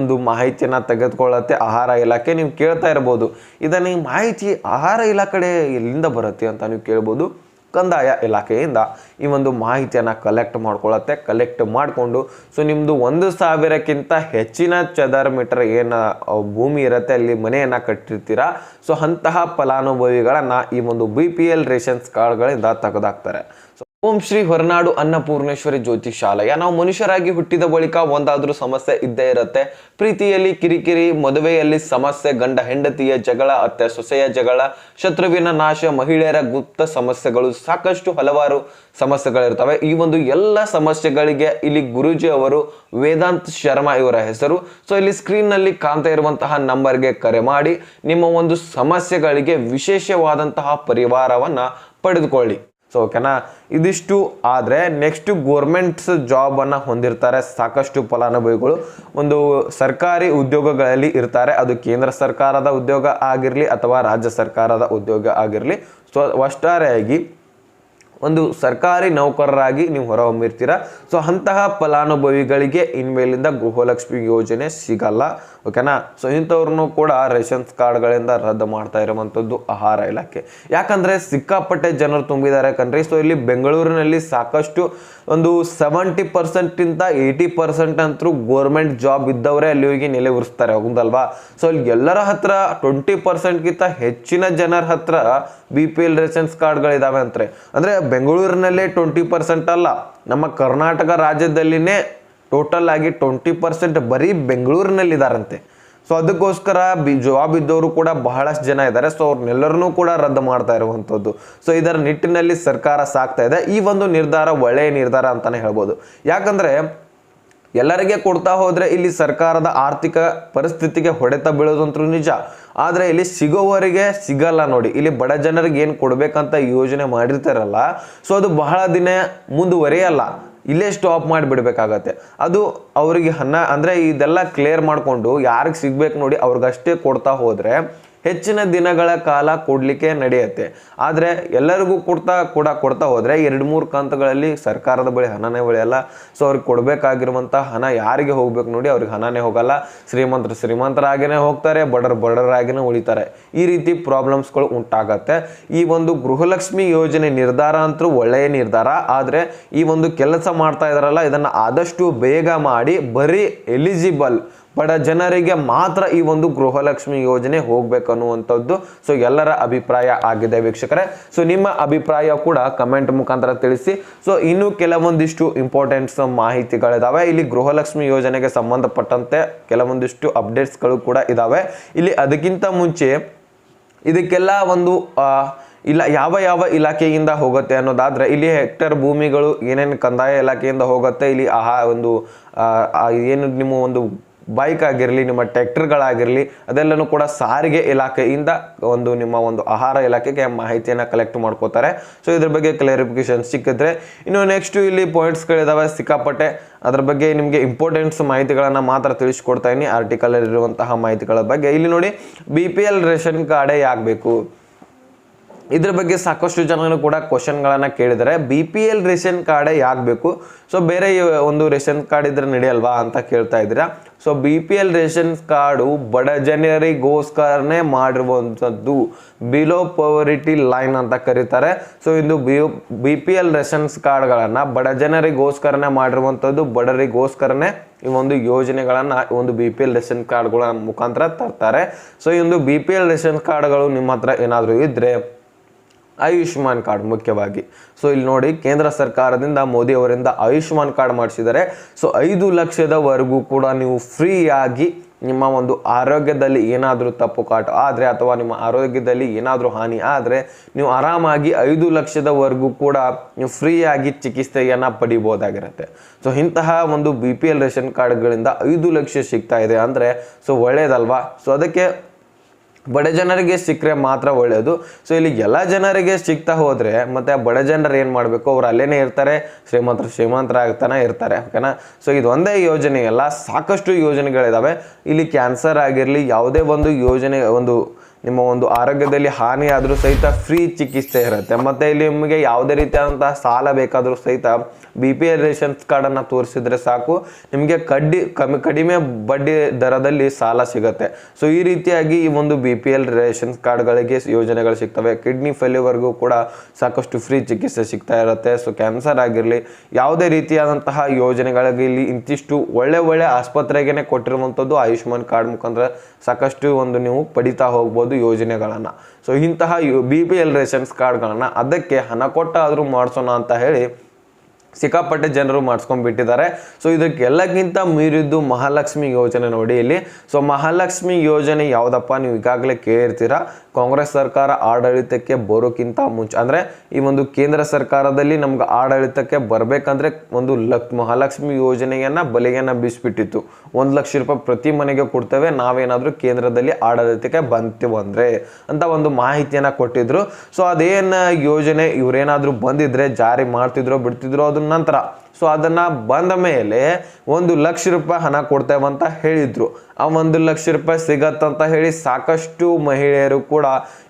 ಒಂದು ಮಾಹಿತಿಯನ್ನು ತೆಗೆದುಕೊಳ್ಳುತ್ತೆ ಆಹಾರ ಇಲಾಖೆ. ನೀವು ಕೇಳ್ತಾ ಇರ್ಬೋದು, ಇದನ್ನು ಈ ಮಾಹಿತಿ ಆಹಾರ ಇಲಾಖೆ ಎಲ್ಲಿಂದ ಬರುತ್ತೆ ಅಂತ ನೀವು ಕೇಳ್ಬೋದು. ಕಂದಾಯ ಇಲಾಖೆಯಿಂದ ಈ ಒಂದು ಮಾಹಿತಿಯನ್ನು ಕಲೆಕ್ಟ್ ಮಾಡಿಕೊಂಡು ಸೊ ನಿಮ್ಮದು 1000ಕ್ಕಿಂತ ಹೆಚ್ಚಿನ ಚದರ ಮೀಟರ್ ಏನು ಭೂಮಿ ಇರುತ್ತೆ ಅಲ್ಲಿ ಮನೆಯನ್ನು ಕಟ್ಟಿರ್ತೀರಾ. ಸೊ ಅಂತಹ ಫಲಾನುಭವಿಗಳನ್ನು ಈ ಒಂದು BPL ರೇಷನ್ಸ್ ಕಾರ್ಡ್ಗಳಿಂದ ತೆಗೆದಾಕ್ತಾರೆ. ಓಂ ಶ್ರೀ ಹೊರನಾಡು ಅನ್ನಪೂರ್ಣೇಶ್ವರಿ ಜ್ಯೋತಿಷಾಲಯ. ನಾವು ಮನುಷ್ಯರಾಗಿ ಹುಟ್ಟಿದ ಬಳಿಕ ಒಂದಾದ್ರೂ ಸಮಸ್ಯೆ ಇದ್ದೇ ಇರುತ್ತೆ. ಪ್ರೀತಿಯಲ್ಲಿ ಕಿರಿಕಿರಿ, ಮದುವೆಯಲ್ಲಿ ಸಮಸ್ಯೆ, ಗಂಡ ಹೆಂಡತಿಯ ಜಗಳ, ಅತ್ತೆ ಸೊಸೆಯ ಜಗಳ, ಶತ್ರುವಿನ ನಾಶ, ಮಹಿಳೆಯರ ಗುಪ್ತ ಸಮಸ್ಯೆಗಳು, ಸಾಕಷ್ಟು ಹಲವಾರು ಸಮಸ್ಯೆಗಳಿರ್ತವೆ. ಈ ಒಂದು ಎಲ್ಲ ಸಮಸ್ಯೆಗಳಿಗೆ ಇಲ್ಲಿ ಗುರೂಜಿ ಅವರು ವೇದಾಂತ್ ಶರ್ಮಾ ಇವರ ಹೆಸರು. ಸೊ ಇಲ್ಲಿ ಸ್ಕ್ರೀನ್ ನಲ್ಲಿ ಕಾಣ್ತಾ ಇರುವಂತಹ ನಂಬರ್ಗೆ ಕರೆ ಮಾಡಿ ನಿಮ್ಮ ಒಂದು ಸಮಸ್ಯೆಗಳಿಗೆ ವಿಶೇಷವಾದಂತಹ ಪರಿಹಾರವನ್ನ ಪಡೆದುಕೊಳ್ಳಿ. ಸೊ ಓಕೆನಾ. ಇದಿಷ್ಟು ಆದರೆ ನೆಕ್ಸ್ಟ್ ಗೋರ್ಮೆಂಟ್ಸ್ ಜಾಬನ್ನು ಹೊಂದಿರ್ತಾರೆ ಸಾಕಷ್ಟು ಫಲಾನುಭವಿಗಳು. ಒಂದು ಸರ್ಕಾರಿ ಉದ್ಯೋಗಗಳಲ್ಲಿ ಇರ್ತಾರೆ, ಅದು ಕೇಂದ್ರ ಸರ್ಕಾರದ ಉದ್ಯೋಗ ಆಗಿರಲಿ ಅಥವಾ ರಾಜ್ಯ ಸರ್ಕಾರದ ಉದ್ಯೋಗ ಆಗಿರಲಿ. ಸೊ ಒಟ್ಟಾರೆಯಾಗಿ ಒಂದು ಸರ್ಕಾರಿ ನೌಕರರಾಗಿ ನೀವು ಹೊರಹೊಮ್ಮಿರ್ತೀರ. ಸೊ ಅಂತಹ ಫಲಾನುಭವಿಗಳಿಗೆ ಇನ್ಮೇಲಿಂದ ಗೃಹಲಕ್ಷ್ಮಿ ಯೋಜನೆ ಸಿಗಲ್ಲ. ಓಕೆನಾ. ಸೊ ಇಂಥವ್ರನ್ನು ಕೂಡ ರೇಷನ್ಸ್ ಕಾರ್ಡ್ಗಳಿಂದ ರದ್ದು ಮಾಡ್ತಾ ಇರುವಂಥದ್ದು ಆಹಾರ ಇಲಾಖೆ. ಯಾಕಂದರೆ ಸಿಕ್ಕಾಪಟ್ಟೆ ಜನರು ತುಂಬಿದ್ದಾರೆ ಕಣ್ರಿ. ಸೊ ಇಲ್ಲಿ ಬೆಂಗಳೂರಿನಲ್ಲಿ ಸಾಕಷ್ಟು ಒಂದು 70%ಇಂದ 80% ಅಂತೂ ಗೋರ್ಮೆಂಟ್ ಜಾಬ್ ಇದ್ದವರೇ ಅಲ್ಲಿ ಹೋಗಿ ನೆಲೆ ಉರಿಸ್ತಾರೆ, ಹೌದಲ್ವಾ. ಸೊ ಇಲ್ಲಿ ಎಲ್ಲರ ಹತ್ರ 20%ಗಿಂತ ಹೆಚ್ಚಿನ ಜನರ ಹತ್ರ BPL ರೇಷನ್ಸ್ ಕಾರ್ಡ್ಗಳಿದಾವೆ ಅಂತಾರೆ. ಅಂದರೆ ಬೆಂಗಳೂರಿನಲ್ಲೇ 20% ಅಲ್ಲ, ನಮ್ಮ ಕರ್ನಾಟಕ ರಾಜ್ಯದಲ್ಲಿನೇ ಟೋಟಲ್ ಆಗಿ 20% ಬರೀ ಬೆಂಗಳೂರಿನಲ್ಲಿದ್ದಾರಂತೆ. ಸೊ ಅದಕ್ಕೋಸ್ಕರ ಜಾಬ್ ಇದ್ದವರು ಕೂಡ ಬಹಳಷ್ಟು ಜನ ಇದ್ದಾರೆ. ಸೊ ಅವ್ರನ್ನೆಲ್ಲರನ್ನೂ ಕೂಡ ರದ್ದು ಮಾಡ್ತಾ ಇರುವಂಥದ್ದು. ಸೊ ಇದರ ನಿಟ್ಟಿನಲ್ಲಿ ಸರ್ಕಾರ ಸಾಕ್ತಾ ಇದೆ. ಈ ಒಂದು ನಿರ್ಧಾರ ಒಳ್ಳೆಯ ನಿರ್ಧಾರ ಅಂತಾನೆ ಹೇಳ್ಬೋದು. ಯಾಕಂದರೆ ಎಲ್ಲರಿಗೆ ಕೊಡ್ತಾ ಹೋದರೆ ಇಲ್ಲಿ ಸರ್ಕಾರದ ಆರ್ಥಿಕ ಪರಿಸ್ಥಿತಿಗೆ ಹೊಡೆತ ಬೀಳೋದಂತೂ ನಿಜ. ಆದರೆ ಇಲ್ಲಿ ಸಿಗೋವರಿಗೆ ಸಿಗಲ್ಲ ನೋಡಿ. ಇಲ್ಲಿ ಬಡ ಜನರಿಗೆ ಏನು ಕೊಡಬೇಕಂತ ಯೋಜನೆ ಮಾಡಿರ್ತಾರಲ್ಲ, ಸೊ ಅದು ಬಹಳ ದಿನ ಮುಂದುವರಿಯಲ್ಲ, ಇಲ್ಲೇ ಸ್ಟಾಪ್ ಮಾಡಿಬಿಡ್ಬೇಕಾಗತ್ತೆ. ಅದು ಅವರಿಗೆ ಅಂದರೆ ಇದೆಲ್ಲ ಕ್ಲಿಯರ್ ಮಾಡಿಕೊಂಡು ಯಾರಿಗೆ ಸಿಗ್ಬೇಕು ನೋಡಿ ಅವ್ರಿಗಷ್ಟೇ ಕೊಡ್ತಾ ಹೋದರೆ ಹೆಚ್ಚಿನ ದಿನಗಳ ಕಾಲ ಕೊಡಲಿಕ್ಕೆ ನಡೆಯುತ್ತೆ. ಆದರೆ ಎಲ್ಲರಿಗೂ ಕೊಡ್ತಾ ಹೋದರೆ 2-3 ಕಂತುಗಳಲ್ಲಿ ಸರ್ಕಾರದ ಬಳಿ ಹಣನೇ ಉಳಿಯಲ್ಲ. ಸೊ ಅವ್ರಿಗೆ ಕೊಡಬೇಕಾಗಿರುವಂಥ ಹಣ ಯಾರಿಗೆ ಹೋಗ್ಬೇಕು ನೋಡಿ, ಅವ್ರಿಗೆ ಹಣನೇ ಹೋಗಲ್ಲ. ಶ್ರೀಮಂತರಾಗಿನೇ ಹೋಗ್ತಾರೆ, ಬಡವರಾಗಿನೇ ಉಳಿತಾರೆ. ಈ ರೀತಿ ಪ್ರಾಬ್ಲಮ್ಸ್ಗಳು ಉಂಟಾಗತ್ತೆ. ಈ ಒಂದು ಗೃಹಲಕ್ಷ್ಮಿ ಯೋಜನೆ ನಿರ್ಧಾರ ಅಂತೂ ಒಳ್ಳೆಯ ನಿರ್ಧಾರ. ಆದರೆ ಈ ಒಂದು ಕೆಲಸ ಮಾಡ್ತಾ ಇದಾರಲ್ಲ, ಇದನ್ನು ಆದಷ್ಟು ಬೇಗ ಮಾಡಿ ಬರೀ ಎಲಿಜಿಬಲ್ ಬಡ ಜನರಿಗೆ ಮಾತ್ರ ಈ ಒಂದು ಗೃಹಲಕ್ಷ್ಮಿ ಯೋಜನೆ ಹೋಗ್ಬೇಕು ಅನ್ನುವಂಥದ್ದು ಸೊ ಎಲ್ಲರ ಅಭಿಪ್ರಾಯ ಆಗಿದೆ ವೀಕ್ಷಕರೇ. ಸೊ ನಿಮ್ಮ ಅಭಿಪ್ರಾಯ ಕೂಡ ಕಮೆಂಟ್ ಮುಖಾಂತರ ತಿಳಿಸಿ. ಸೊ ಇನ್ನು ಕೆಲವೊಂದಿಷ್ಟು ಇಂಪಾರ್ಟೆಂಟ್ಸ್ ಮಾಹಿತಿಗಳಿದಾವೆ ಇಲ್ಲಿ. ಗೃಹಲಕ್ಷ್ಮಿ ಯೋಜನೆಗೆ ಸಂಬಂಧಪಟ್ಟಂತೆ ಕೆಲವೊಂದಿಷ್ಟು ಅಪ್ಡೇಟ್ಸ್ಗಳು ಕೂಡ ಇದಾವೆ ಇಲ್ಲಿ. ಅದಕ್ಕಿಂತ ಮುಂಚೆ ಇದಕ್ಕೆಲ್ಲ ಒಂದು ಯಾವ ಇಲಾಖೆಯಿಂದ ಹೋಗುತ್ತೆ ಅನ್ನೋದಾದ್ರೆ, ಇಲ್ಲಿ ಹೆಕ್ಟರ್ ಭೂಮಿಗಳು ಏನೇನು ಕಂದಾಯ ಇಲಾಖೆಯಿಂದ ಹೋಗುತ್ತೆ. ಇಲ್ಲಿ ಏನು ನಿಮ್ಮ ಒಂದು ಬೈಕ್ ಆಗಿರಲಿ, ನಿಮ್ಮ ಟ್ರ್ಯಾಕ್ಟರ್ಗಳಾಗಿರಲಿ, ಅದೆಲ್ಲನೂ ಕೂಡ ಸಾರಿಗೆ ಇಲಾಖೆಯಿಂದ ನಿಮ್ಮ ಒಂದು ಆಹಾರ ಇಲಾಖೆಗೆ ಮಾಹಿತಿಯನ್ನು ಕಲೆಕ್ಟ್ ಮಾಡ್ಕೋತಾರೆ. ಸೊ ಇದ್ರ ಬಗ್ಗೆ ಕ್ಲಾರಿಫಿಕೇಶನ್ ಸಿಕ್ಕಿದ್ರೆ, ಇನ್ನು ನೆಕ್ಸ್ಟ್ ಇಲ್ಲಿ ಪಾಯಿಂಟ್ಸ್ಗಳಿದಾವೆ ಸಿಕ್ಕಾಪಟ್ಟೆ. ಅದ್ರ ಬಗ್ಗೆ ನಿಮಗೆ ಇಂಪಾರ್ಟೆಂಟ್ಸ್ ಮಾಹಿತಿಗಳನ್ನು ಮಾತ್ರ ತಿಳಿಸ್ಕೊಡ್ತಾ ಇದ್ದೀನಿ, ಆರ್ಟಿಕಲ್ ಇರುವಂತಹ ಮಾಹಿತಿಗಳ ಬಗ್ಗೆ. ಇಲ್ಲಿ ನೋಡಿ, BPL ರೇಷನ್ ಕಾರ್ಡೇ ಯಾಕೆ ಬೇಕು, ಇದ್ರ ಬಗ್ಗೆ ಸಾಕಷ್ಟು ಜನರು ಕೂಡ ಕ್ವಶನ್ಗಳನ್ನು ಕೇಳಿದರೆ. BPL ರೇಷನ್ ಕಾರ್ಡೇ ಯಾಕೆ ಬೇಕು, ಸೊ ಬೇರೆ ಒಂದು ರೇಷನ್ ಕಾರ್ಡ್ ಇದ್ರೆ ನಡೆಯಲ್ವಾ ಅಂತ ಕೇಳ್ತಾ ಇದ್ದೀರಾ. ಸೊ BPL ರೇಷನ್ ಕಾರ್ಡು ಬಡ ಜನರಿಗೋಸ್ಕರನೇ ಮಾಡಿರುವಂಥದ್ದು, ಬಿಲೋ ಪವರಿಟಿ ಲೈನ್ ಅಂತ ಕರೀತಾರೆ. ಸೊ ಇದು BPL ರೇಷನ್ಸ್ ಕಾರ್ಡ್ಗಳನ್ನು ಬಡ ಜನರಿಗೋಸ್ಕರನೇ ಮಾಡಿರುವಂಥದ್ದು, ಬಡವರಿಗೋಸ್ಕರನೇ ಈ ಒಂದು ಯೋಜನೆಗಳನ್ನು ಒಂದು BPL ರೇಷನ್ ಕಾರ್ಡ್ಗಳ ಮುಖಾಂತರ ತರ್ತಾರೆ. ಸೊ ಈ ಒಂದು BPL ರೇಷನ್ ಕಾರ್ಡ್ಗಳು ನಿಮ್ಮ ಹತ್ರ ಏನಾದರೂ ಇದ್ದರೆ, ಆಯುಷ್ಮಾನ್ ಕಾರ್ಡ್ ಮುಖ್ಯವಾಗಿ. ಸೊ ಇಲ್ಲಿ ನೋಡಿ, ಕೇಂದ್ರ ಸರ್ಕಾರದಿಂದ ಮೋದಿ ಅವರಿಂದ ಆಯುಷ್ಮಾನ್ ಕಾರ್ಡ್ ಮಾಡಿಸಿದ್ದಾರೆ. ಸೊ 5 ಲಕ್ಷದವರೆಗೂ ಕೂಡ ನೀವು ಫ್ರೀಯಾಗಿ ನಿಮ್ಮ ಒಂದು ಆರೋಗ್ಯದಲ್ಲಿ ಏನಾದರೂ ತಪ್ಪು ಕಾಟ ಆದರೆ ಅಥವಾ ನಿಮ್ಮ ಆರೋಗ್ಯದಲ್ಲಿ ಏನಾದರೂ ಹಾನಿ ಆದರೆ ನೀವು ಆರಾಮಾಗಿ 5 ಲಕ್ಷದವರೆಗೂ ಕೂಡ ನೀವು ಫ್ರೀಯಾಗಿ ಚಿಕಿತ್ಸೆಯನ್ನು ಪಡಿಬೋದಾಗಿರುತ್ತೆ. ಸೊ ಇಂತಹ ಒಂದು BPL ರೇಷನ್ ಕಾರ್ಡ್ಗಳಿಂದ 5 ಲಕ್ಷ ಸಿಗ್ತಾ ಇದೆ ಅಂದರೆ ಸೊ ಒಳ್ಳೆಯದಲ್ವಾ. ಸೊ ಅದಕ್ಕೆ ಬಡ ಜನರಿಗೆ ಸಿಕ್ಕರೆ ಮಾತ್ರ ಒಳ್ಳೆಯದು. ಸೊ ಇಲ್ಲಿ ಎಲ್ಲ ಜನರಿಗೆ ಸಿಗ್ತಾ ಹೋದರೆ ಮತ್ತೆ ಬಡ ಜನರು ಏನು ಮಾಡಬೇಕು, ಅವ್ರು ಅಲ್ಲೇ ಇರ್ತಾರೆ, ಶ್ರೀಮಂತರಾಗ್ತಾನೆ ಇರ್ತಾರೆ. ಓಕೆನಾ. ಸೊ ಇದೊಂದೇ ಯೋಜನೆ ಅಲ್ಲ, ಸಾಕಷ್ಟು ಯೋಜನೆಗಳಿದಾವೆ ಇಲ್ಲಿ. ಕ್ಯಾನ್ಸರ್ ಆಗಿರಲಿ, ಯಾವುದೇ ಒಂದು ಯೋಜನೆ ನಿಮ್ಮ ಒಂದು ಆರೋಗ್ಯದಲ್ಲಿ ಹಾನಿ ಆದರೂ ಸಹಿತ ಫ್ರೀ ಚಿಕಿತ್ಸೆ ಇರುತ್ತೆ. ಮತ್ತು ಇಲ್ಲಿ ನಿಮಗೆ ಯಾವುದೇ ರೀತಿಯಾದಂತಹ ಸಾಲ ಬೇಕಾದರೂ ಸಹಿತ BPL ರೇಷನ್ಸ್ ಕಾರ್ಡನ್ನು ತೋರಿಸಿದ್ರೆ ಸಾಕು, ನಿಮಗೆ ಕಡಿಮೆ ಬಡ್ಡಿ ದರದಲ್ಲಿ ಸಾಲ ಸಿಗುತ್ತೆ. ಸೊ ಈ ರೀತಿಯಾಗಿ ಈ ಒಂದು BPL ರೇಷನ್ಸ್ ಕಾರ್ಡ್ಗಳಿಗೆ ಯೋಜನೆಗಳು ಸಿಗ್ತವೆ. ಕಿಡ್ನಿ ಫೇಲ್ಯೂರ್ವರೆಗೂ ಕೂಡ ಸಾಕಷ್ಟು ಫ್ರೀ ಚಿಕಿತ್ಸೆ ಸಿಗ್ತಾ ಇರುತ್ತೆ. ಸೊ ಕ್ಯಾನ್ಸರ್ ಆಗಿರಲಿ, ಯಾವುದೇ ರೀತಿಯಾದಂತಹ ಯೋಜನೆಗಳಿಗೆ ಇಲ್ಲಿ ಇಂತಿಷ್ಟು ಒಳ್ಳೆ ಆಸ್ಪತ್ರೆಗೆ ಕೊಟ್ಟಿರುವಂಥದ್ದು ಆಯುಷ್ಮಾನ್ ಕಾರ್ಡ್ ಮುಖಾಂತರ ಸಾಕಷ್ಟು ನೀವು ಪಡಿತಾ ಹೋಗ್ಬೋದು ಯೋಜನೆಗಳನ್ನು. ಸೊ ಇಂತಹ BPL ರೇಷನ್ಸ್ ಕಾರ್ಡ್ಗಳನ್ನು ಅದಕ್ಕೆ ಹಣ ಕೊಟ್ಟಾದರೂ ಮಾಡಿಸೋಣ ಅಂತ ಹೇಳಿ ಸಿಕ್ಕಾಪಟ್ಟೆ ಜನರು ಮಾಡಿಸ್ಕೊಂಡ್ಬಿಟ್ಟಿದ್ದಾರೆ. ಸೊ ಇದಕ್ಕೆಲ್ಲಕ್ಕಿಂತ ಮೀರಿದ್ದು ಮಹಾಲಕ್ಷ್ಮಿ ಯೋಜನೆ ನೋಡಿ ಇಲ್ಲಿ. ಸೊ ಮಹಾಲಕ್ಷ್ಮಿ ಯೋಜನೆ ಯಾವುದಪ್ಪ, ನೀವು ಈಗಾಗಲೇ ಕೇಳಿರ್ತೀರಾ. ಕಾಂಗ್ರೆಸ್ ಸರ್ಕಾರ ಆಡಳಿತಕ್ಕೆ ಬರೋಕ್ಕಿಂತ ಮುಂಚೆ, ಅಂದರೆ ಈ ಒಂದು ಕೇಂದ್ರ ಸರ್ಕಾರದಲ್ಲಿ ನಮ್ಗೆ ಆಡಳಿತಕ್ಕೆ ಬರಬೇಕಂದ್ರೆ ಒಂದು ಮಹಾಲಕ್ಷ್ಮಿ ಯೋಜನೆಯನ್ನು ಬಲೆಯನ್ನು ಬೀಸಿಬಿಟ್ಟಿತ್ತು. 1 ಲಕ್ಷ ರೂಪಾಯಿ ಪ್ರತಿ ಮನೆಗೆ ಕೊಡ್ತೇವೆ ನಾವೇನಾದರೂ ಕೇಂದ್ರದಲ್ಲಿ ಆಡಳಿತಕ್ಕೆ ಬಂತೀವಿ ಅಂದರೆ ಅಂತ ಒಂದು ಮಾಹಿತಿಯನ್ನು ಕೊಟ್ಟಿದ್ರು. ಸೊ ಅದೇನು ಯೋಜನೆ ಇವರೇನಾದರೂ ಬಂದಿದ್ರೆ ಜಾರಿ ಮಾಡ್ತಿದ್ರೋ ಬಿಡ್ತಿದ್ರೋ ಅದು ನಂತರ. ಸೊ ಅದನ್ನು ಬಂದ ಮೇಲೆ 1 ಲಕ್ಷ ರೂಪಾಯಿ ಹಣ ಕೊಡ್ತೇವಂತ ಹೇಳಿದ್ರು. ಆ 1 ಲಕ್ಷ ರೂಪಾಯಿ ಸಿಗತ್ತಂತ ಹೇಳಿ ಸಾಕಷ್ಟು ಮಹಿಳೆಯರು ಕೂಡ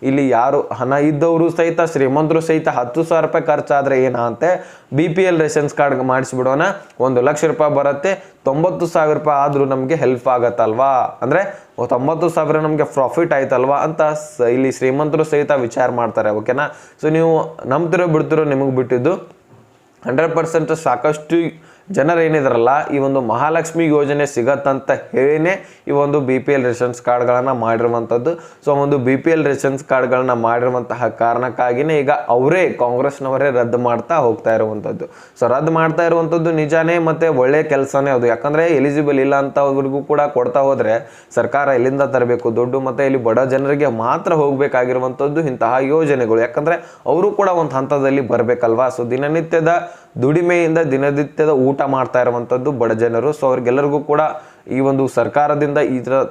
ಇಲ್ಲಿ, ಯಾರು ಹಣ ಇದ್ದವರು ಸಹಿತ, ಶ್ರೀಮಂತರು ಸಹಿತ 10,000 ರೂಪಾಯಿ ಖರ್ಚಾದರೆ ಏನಂತೆ BPL ರೇಷನ್ಸ್ ಕಾರ್ಡ್ ಮಾಡಿಸ್ಬಿಡೋಣ, 1 ಲಕ್ಷ ರೂಪಾಯಿ ಬರುತ್ತೆ, 90,000 ರೂಪಾಯಿ ಆದರೂ ನಮಗೆ ಹೆಲ್ಪ್ ಆಗತ್ತಲ್ವಾ, ಅಂದರೆ 90,000 ನಮಗೆ ಪ್ರಾಫಿಟ್ ಆಯ್ತಲ್ವಾ ಅಂತ ಇಲ್ಲಿ ಶ್ರೀಮಂತರು ಸಹಿತ ವಿಚಾರ ಮಾಡ್ತಾರೆ. ಓಕೆನಾ. ಸೊ ನೀವು ನಂಬ್ತಿರೋ ಬಿಡ್ತಿರೋ ನಿಮಗೆ ಬಿಟ್ಟಿದ್ದು. 100% ಸಾಕಷ್ಟು ಜನರು ಏನಿದಾರಲ್ಲ, ಈ ಒಂದು ಮಹಾಲಕ್ಷ್ಮಿ ಯೋಜನೆ ಸಿಗತ್ತಂತ ಹೇಳಿನೇ ಈ ಒಂದು BPL ರೇಷನ್ಸ್ ಕಾರ್ಡ್ಗಳನ್ನು ಮಾಡಿರುವಂಥದ್ದು. ಸೊ ಒಂದು BPL ರೇಷನ್ಸ್ ಕಾರ್ಡ್ಗಳನ್ನ ಮಾಡಿರುವಂತಹ ಕಾರಣಕ್ಕಾಗಿಯೇ ಈಗ ಅವರೇ ಕಾಂಗ್ರೆಸ್ನವರೇ ರದ್ದು ಮಾಡ್ತಾ ಹೋಗ್ತಾ ಇರುವಂಥದ್ದು. ಸೊ ರದ್ದು ಮಾಡ್ತಾ ಇರುವಂಥದ್ದು ನಿಜಾನೇ, ಮತ್ತು ಒಳ್ಳೆಯ ಕೆಲಸನೇ ಅದು. ಯಾಕಂದರೆ ಎಲಿಜಿಬಲ್ ಇಲ್ಲ ಅಂತವ್ರಿಗೂ ಕೂಡ ಕೊಡ್ತಾ ಹೋದರೆ ಸರ್ಕಾರ ಎಲ್ಲಿಂದ ತರಬೇಕು ದುಡ್ಡು, ಮತ್ತು ಇಲ್ಲಿ ಬಡ ಜನರಿಗೆ ಮಾತ್ರ ಹೋಗಬೇಕಾಗಿರುವಂಥದ್ದು ಇಂತಹ ಯೋಜನೆಗಳು. ಯಾಕಂದರೆ ಅವರು ಕೂಡ ಒಂದು ಹಂತದಲ್ಲಿ ಬರಬೇಕಲ್ವಾ. ಸೊ ದಿನನಿತ್ಯದ ದುಡಿಮೆಯಿಂದ ದಿನನಿತ್ಯದ ಊಟ ಮಾಡ್ತಾ ಇರುವಂಥದ್ದು ಬಡ ಜನರು. ಸೊ ಅವ್ರಿಗೆಲ್ಲರಿಗೂ ಕೂಡ ಈ ಒಂದು ಸರ್ಕಾರದಿಂದ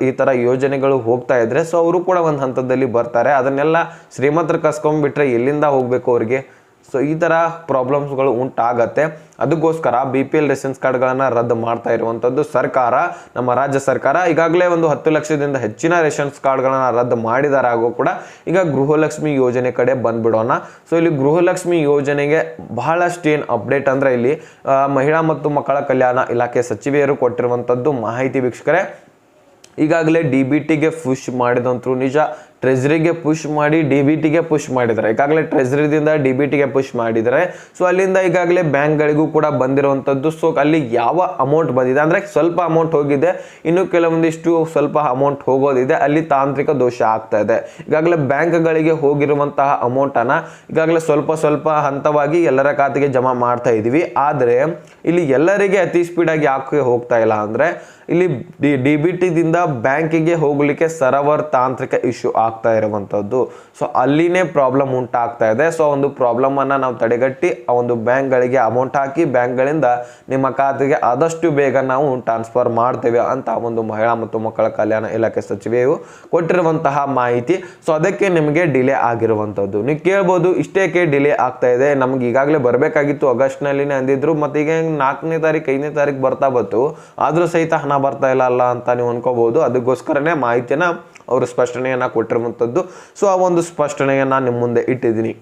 ಈ ಥರ ಯೋಜನೆಗಳು ಹೋಗ್ತಾ ಇದ್ರೆ ಸೊ ಅವರು ಕೂಡ ಒಂದು ಹಂತದಲ್ಲಿ ಬರ್ತಾರೆ. ಅದನ್ನೆಲ್ಲ ಶ್ರೀಮಂತರು ಕಸ್ಕೊಂಡ್ಬಿಟ್ರೆ ಎಲ್ಲಿಂದ ಹೋಗಬೇಕು ಅವ್ರಿಗೆ. ಸೊ ಈ ಥರ ಪ್ರಾಬ್ಲಮ್ಸ್ಗಳು ಉಂಟಾಗತ್ತೆ. ಅದಕ್ಕೋಸ್ಕರ BPL ರೇಷನ್ಸ್ ಕಾರ್ಡ್ಗಳನ್ನು ರದ್ದು ಮಾಡ್ತಾ ಇರುವಂಥದ್ದು ಸರ್ಕಾರ, ನಮ್ಮ ರಾಜ್ಯ ಸರ್ಕಾರ. ಈಗಾಗಲೇ ಒಂದು 10 ಲಕ್ಷದಿಂದ ಹೆಚ್ಚಿನ ರೇಷನ್ಸ್ ಕಾರ್ಡ್ಗಳನ್ನು ರದ್ದು ಮಾಡಿದ್ದಾರೆ. ಹಾಗೂ ಕೂಡ ಈಗ ಗೃಹಲಕ್ಷ್ಮಿ ಯೋಜನೆ ಕಡೆ ಬಂದ್ಬಿಡೋಣ. ಸೊ ಇಲ್ಲಿ ಗೃಹಲಕ್ಷ್ಮಿ ಯೋಜನೆಗೆ ಬಹಳಷ್ಟು ಏನು ಅಪ್ಡೇಟ್ ಅಂದರೆ ಇಲ್ಲಿ ಮಹಿಳಾ ಮತ್ತು ಮಕ್ಕಳ ಕಲ್ಯಾಣ ಇಲಾಖೆ ಸಚಿವೆಯರು ಕೊಟ್ಟಿರುವಂಥದ್ದು ಮಾಹಿತಿ ವೀಕ್ಷಕರೇ. ಈಗಾಗಲೇ DBTಗೆ ಪುಷ್ ಮಾಡಿದಂತರೂ ನಿಜ, ಟ್ರೆಜರಿಗೆ ಪುಷ್ ಮಾಡಿ DBTಗೆ ಪುಷ್ ಮಾಡಿದ್ದಾರೆ. ಈಗಾಗಲೇ ಟ್ರೆಜರಿದಿಂದ DBTಗೆ ಪುಷ್ ಮಾಡಿದ್ದಾರೆ. ಸೊ ಅಲ್ಲಿಂದ ಈಗಾಗಲೇ ಬ್ಯಾಂಕ್ಗಳಿಗೂ ಕೂಡ ಬಂದಿರುವಂಥದ್ದು. ಸೊ ಅಲ್ಲಿ ಯಾವ ಅಮೌಂಟ್ ಬಂದಿದೆ ಅಂದರೆ ಸ್ವಲ್ಪ ಅಮೌಂಟ್ ಹೋಗಿದೆ, ಇನ್ನು ಕೆಲವೊಂದಿಷ್ಟು ಸ್ವಲ್ಪ ಅಮೌಂಟ್ ಹೋಗೋದಿದೆ, ಅಲ್ಲಿ ತಾಂತ್ರಿಕ ದೋಷ ಆಗ್ತಾ ಇದೆ. ಈಗಾಗಲೇ ಬ್ಯಾಂಕ್ಗಳಿಗೆ ಹೋಗಿರುವಂತಹ ಅಮೌಂಟನ್ನು ಈಗಾಗಲೇ ಸ್ವಲ್ಪ ಹಂತವಾಗಿ ಎಲ್ಲರ ಖಾತೆಗೆ ಜಮಾ ಮಾಡ್ತಾ ಇದ್ದೀವಿ. ಆದರೆ ಇಲ್ಲಿ ಎಲ್ಲರಿಗೆ ಅತಿ ಸ್ಪೀಡಾಗಿ ಯಾಕೆ ಹೋಗ್ತಾ ಇಲ್ಲ ಅಂದರೆ ಇಲ್ಲಿ DBTದಿಂದ ಬ್ಯಾಂಕಿಗೆ ಹೋಗಲಿಕ್ಕೆ ಸರ್ವರ್ ತಾಂತ್ರಿಕ ಇಶ್ಯೂ ಆಗ್ತಾ ಇರುವಂಥದ್ದು. ಸೊ ಅಲ್ಲಿನೇ ಪ್ರಾಬ್ಲಮ್ ಉಂಟಾಗ್ತಾ ಇದೆ. ಸೊ ಒಂದು ಪ್ರಾಬ್ಲಮನ್ನು ನಾವು ತಡೆಗಟ್ಟಿ ಆ ಒಂದು ಬ್ಯಾಂಕ್ಗಳಿಗೆ ಅಮೌಂಟ್ ಹಾಕಿ ಬ್ಯಾಂಕ್ಗಳಿಂದ ನಿಮ್ಮ ಖಾತೆಗೆ ಆದಷ್ಟು ಬೇಗ ನಾವು ಟ್ರಾನ್ಸ್ಫರ್ ಮಾಡ್ತೇವೆ ಅಂತ ಒಂದು ಮಹಿಳಾ ಮತ್ತು ಮಕ್ಕಳ ಕಲ್ಯಾಣ ಇಲಾಖೆ ಸಚಿವೆಯು ಕೊಟ್ಟಿರುವಂತಹ ಮಾಹಿತಿ. ಸೊ ಅದಕ್ಕೆ ನಿಮಗೆ ಡಿಲೇ ಆಗಿರುವಂಥದ್ದು. ನೀವು ಕೇಳ್ಬೋದು ಇಷ್ಟೇಕೆ ಡಿಲೇ ಆಗ್ತಾ ಇದೆ, ನಮ್ಗೆ ಈಗಾಗಲೇ ಬರಬೇಕಾಗಿತ್ತು ಆಗಸ್ಟ್ನಲ್ಲಿನೇ ಅಂದಿದ್ರು, ಮತ್ತು ಈಗ 4ನೇ ತಾರೀಕು 5ನೇ ತಾರೀಕು ಬರ್ತಾ ಬಂತು, ಆದರೂ ಸಹಿತ ಹಣ ಬರ್ತಾ ಇಲ್ಲ ಅಲ್ಲ ಅಂತ ನೀವು ಅನ್ಕೋಬಹುದು. ಅದಕ್ಕೋಸ್ಕರನೇ ಮಾಹಿತಿಯನ್ನು ಅವರು ಸ್ಪಷ್ಟನೆಯನ್ನು ಕೊಟ್ಟಿರುವಂಥದ್ದು. ಸೊ ಆ ಒಂದು ಸ್ಪಷ್ಟನೆಯನ್ನು ನಿಮ್ಮ ಮುಂದೆ ಇಟ್ಟಿದ್ದೀನಿ.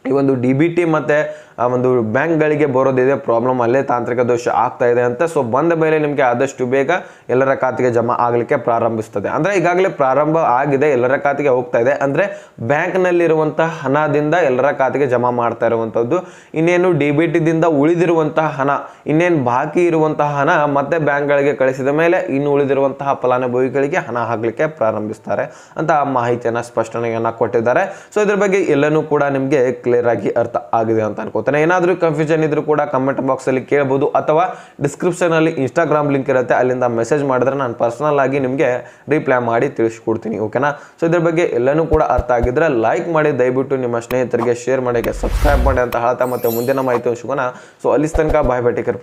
ಈ ಒಂದು DBT ಮತ್ತು ಆ ಒಂದು ಬ್ಯಾಂಕ್ಗಳಿಗೆ ಬರೋದಿದೆ ಪ್ರಾಬ್ಲಮ್, ಅಲ್ಲೇ ತಾಂತ್ರಿಕ ದೋಷ ಆಗ್ತಾ ಇದೆ ಅಂತ. ಸೊ ಬಂದ ಮೇಲೆ ನಿಮಗೆ ಆದಷ್ಟು ಬೇಗ ಎಲ್ಲರ ಖಾತೆಗೆ ಜಮಾ ಆಗಲಿಕ್ಕೆ ಪ್ರಾರಂಭಿಸ್ತದೆ. ಅಂದರೆ ಈಗಾಗಲೇ ಪ್ರಾರಂಭ ಆಗಿದೆ, ಎಲ್ಲರ ಖಾತೆಗೆ ಹೋಗ್ತಾ ಇದೆ. ಅಂದರೆ ಬ್ಯಾಂಕ್ನಲ್ಲಿರುವಂತಹ ಹಣದಿಂದ ಎಲ್ಲರ ಖಾತೆಗೆ ಜಮಾ ಮಾಡ್ತಾ ಇರುವಂಥದ್ದು. ಇನ್ನೇನು DBTದಿಂದ ಉಳಿದಿರುವಂತಹ ಹಣ, ಇನ್ನೇನು ಬಾಕಿ ಇರುವಂತಹ ಹಣ ಮತ್ತೆ ಬ್ಯಾಂಕ್ಗಳಿಗೆ ಕಳಿಸಿದ ಮೇಲೆ ಇನ್ನು ಉಳಿದಿರುವಂತಹ ಫಲಾನುಭವಿಗಳಿಗೆ ಹಣ ಹಾಕಲಿಕ್ಕೆ ಪ್ರಾರಂಭಿಸ್ತಾರೆ ಅಂತ ಮಾಹಿತಿಯನ್ನು ಸ್ಪಷ್ಟನೆಯನ್ನು ಕೊಟ್ಟಿದ್ದಾರೆ. ಸೊ ಇದ್ರ ಬಗ್ಗೆ ಎಲ್ಲನೂ ಕೂಡ ನಿಮಗೆ ಕ್ಲಿಯರ್ ಆಗಿ ಅರ್ಥ ಆಗಿದೆ ಅಂತ ಅನ್ಕೋತೀನಿ. ಏನಾದರೂ ಕನ್ಫ್ಯೂಷನ್ ಇದ್ರೂ ಕೂಡ ಕಮೆಂಟ್ ಬಾಕ್ಸ್ ಅಲ್ಲಿ ಕೇಳಬಹುದು, ಅಥವಾ ಡಿಸ್ಕ್ರಿಪ್ಷನ್ ಅಲ್ಲಿ ಇನ್ಸ್ಟಾಗ್ರಾಮ್ ಲಿಂಕ್ ಇರುತ್ತೆ, ಅಲ್ಲಿಂದ ಮೆಸೇಜ್ ಮಾಡಿದ್ರೆ ನಾನು ಪರ್ಸನಲ್ ಆಗಿ ನಿಮಗೆ ರಿಪ್ಲೈ ಮಾಡಿ ತಿಳಿಸ್ಕೊಡ್ತೀನಿ. ಓಕೆನಾ? ಸೊ ಇದ್ರ ಬಗ್ಗೆ ಎಲ್ಲನೂ ಕೂಡ ಅರ್ಥ ಆಗಿದ್ರೆ ಲೈಕ್ ಮಾಡಿ, ದಯವಿಟ್ಟು ನಿಮ್ಮ ಸ್ನೇಹಿತರಿಗೆ ಶೇರ್ ಮಾಡಿ, ಸಬ್ಸ್ಕ್ರೈಬ್ ಮಾಡಿ ಅಂತ ಹೇಳ್ತಾ ಮತ್ತೆ ಮುಂದಿನ ಮಾಹಿತಿ ಸಿಗೋಣ. ಸೊ ಅಲ್ಲಿ ತನಕ ಬಾಯ್ ಬಾಯ್, ಟೇಕ್ ಕೇರ್.